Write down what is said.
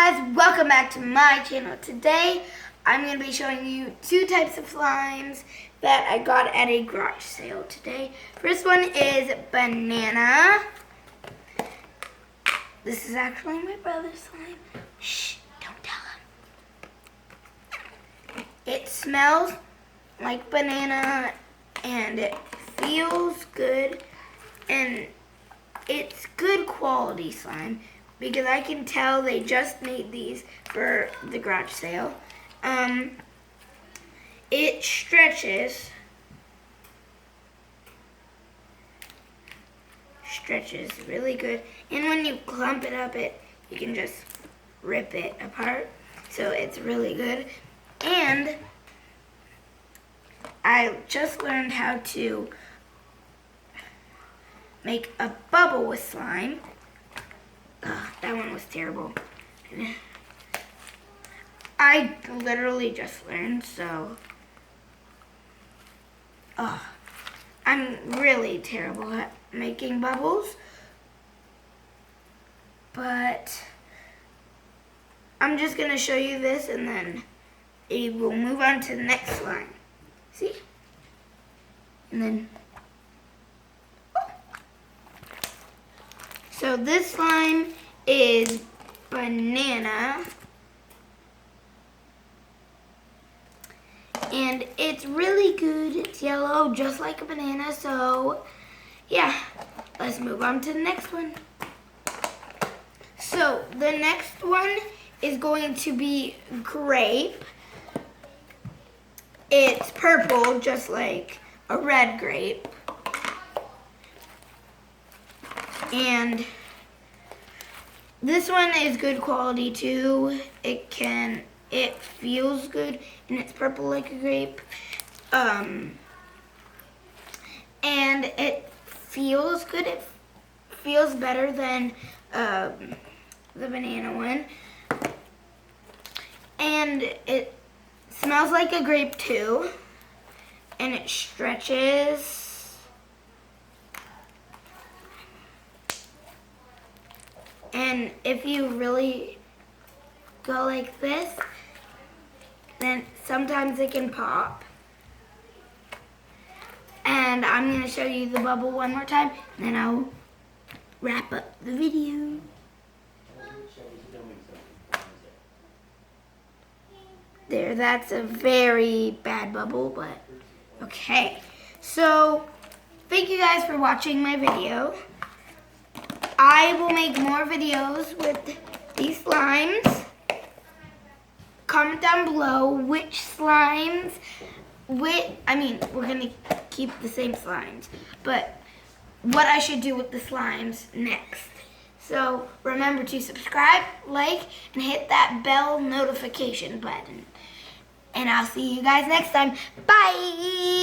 guys, welcome back to my channel. Today I'm going to be showing you two types of slimes that I got at a garage sale today. First one is banana. This is actually my brother's slime. Shh, don't tell him. It smells like banana and it feels good, and it's good quality slime because I can tell they just made these for the garage sale. It stretches really good, and when you clump it up, you can just rip it apart, so it's really good. And I just learned how to make a bubble with slime. That one was terrible. I literally just learned, so I'm really terrible at making bubbles, but I'm just gonna show you this and then we'll move on to the next slime. See? And then so this slime is banana, and it's really good. It's yellow, just like a banana. So yeah, let's move on to the next one. So the next one is going to be grape. It's purple, just like a red grape. And this one is good quality too. It feels good, and it's purple like a grape. And it feels good. It feels better than the banana one. And it smells like a grape too. And it stretches. And if you really go like this, then sometimes it can pop. And I'm going to show you the bubble one more time, and then I'll wrap up the video. There, that's a very bad bubble, but okay. So, thank you guys for watching my video. I will make more videos with these slimes. Comment down below which slimes, we're going to keep the same slimes, but what I should do with the slimes next. So remember to subscribe, like, and hit that bell notification button. And I'll see you guys next time. Bye!